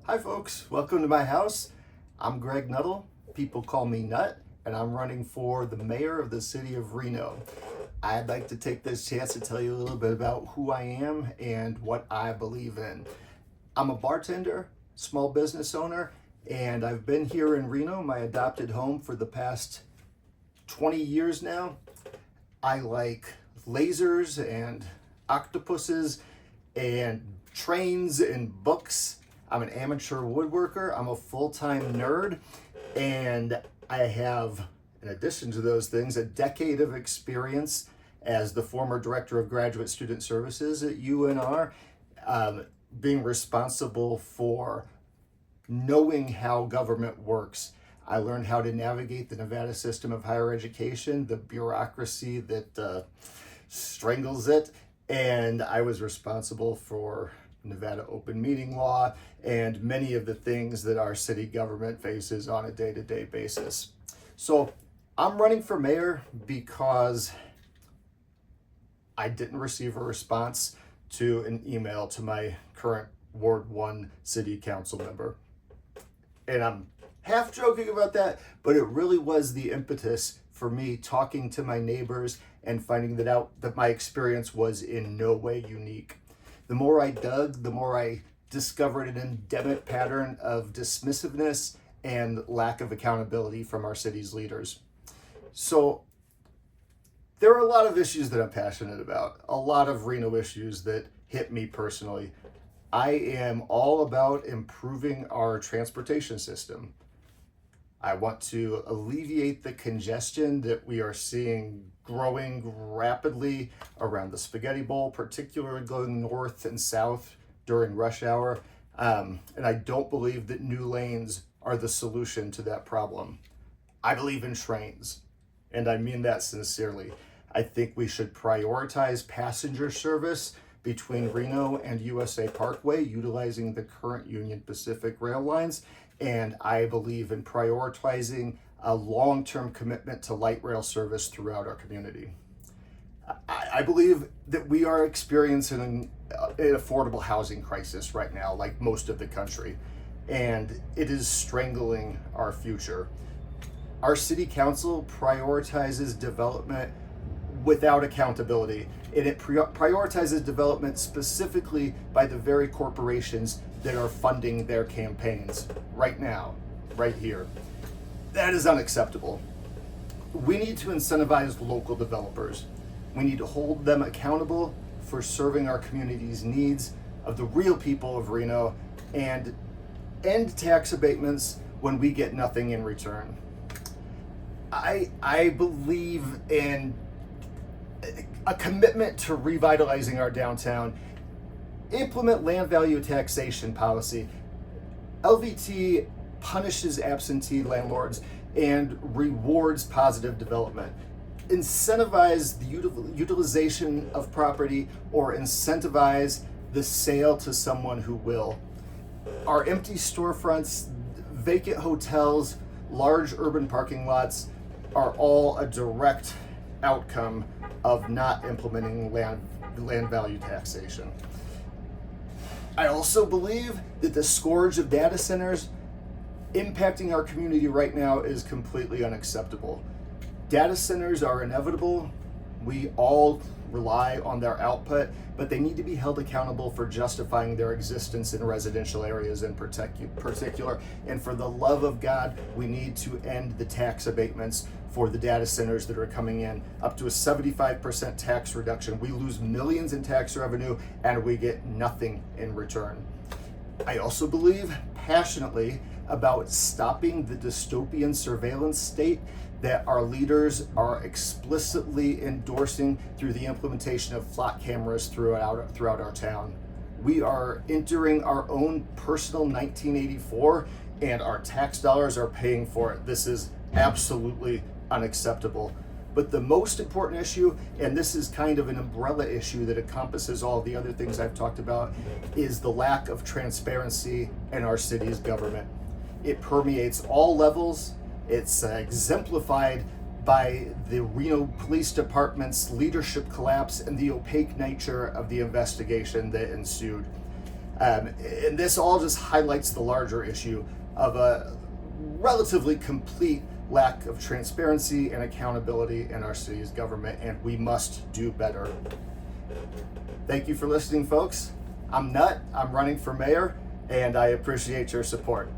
Hi folks, welcome to my house. I'm Greg Nuttle. People call me Nutt, and I'm running for the mayor of the city of Reno. I'd like to take this chance to tell you a little bit about who I am and what I believe in. I'm a bartender, small business owner, and I've been here in Reno, my adopted home, for the past 20 years now. I like lasers and octopuses and trains and books. I'm an amateur woodworker. I'm a full-time nerd, and I have, in addition to those things, a decade of experience as the former director of graduate student services at UNR, being responsible for knowing how government works. I learned how to navigate the Nevada system of higher education, the bureaucracy that strangles it, and I was responsible for Nevada open meeting law and many of the things that our city government faces on a day-to-day basis. So I'm running for mayor because I didn't receive a response to an email to my current Ward 1 city council member. And I'm half joking about that, but it really was the impetus for me talking to my neighbors and finding that out that my experience was in no way unique. The more I dug, the more I discovered an endemic pattern of dismissiveness and lack of accountability from our city's leaders. So there are a lot of issues that I'm passionate about, a lot of Reno issues that hit me personally. I am all about improving our transportation system. I want to alleviate the congestion that we are seeing growing rapidly around the Spaghetti Bowl, particularly going north and south during rush hour. And I don't believe that new lanes are the solution to that problem. I believe in trains, and I mean that sincerely. I think we should prioritize passenger service between Reno and USA Parkway, utilizing the current Union Pacific rail lines. And I believe in prioritizing a long-term commitment to light rail service throughout our community. I believe that we are experiencing an affordable housing crisis right now, like most of the country, and it is strangling our future. Our city council prioritizes development without accountability, and it prioritizes development specifically by the very corporations that are funding their campaigns right now, right here. That is unacceptable. We need to incentivize local developers. We need to hold them accountable for serving our community's needs of the real people of Reno and end tax abatements when we get nothing in return. I believe in a commitment to revitalizing our downtown. Implement land value taxation policy. LVT punishes absentee landlords and rewards positive development. Incentivize the utilization of property or incentivize the sale to someone who will. Our empty storefronts, vacant hotels, large urban parking lots are all a direct outcome of not implementing land value taxation. I also believe that the scourge of data centers impacting our community right now is completely unacceptable. Data centers are inevitable. We all rely on their output, but they need to be held accountable for justifying their existence in residential areas in particular. And for the love of God, we need to end the tax abatements for the data centers that are coming in. Up to a 75% tax reduction. We lose millions in tax revenue and we get nothing in return. I also believe passionately about stopping the dystopian surveillance state that our leaders are explicitly endorsing through the implementation of flock cameras throughout our town. We are entering our own personal 1984 and our tax dollars are paying for it. This is absolutely unacceptable. But the most important issue, and this is kind of an umbrella issue that encompasses all the other things I've talked about, is the lack of transparency in our city's government. It permeates all levels. It's exemplified by the Reno Police Department's leadership collapse and the opaque nature of the investigation that ensued. And this all just highlights the larger issue of a relatively complete lack of transparency and accountability in our city's government, and we must do better. Thank you for listening, folks. I'm Nutt. I'm running for mayor, and I appreciate your support.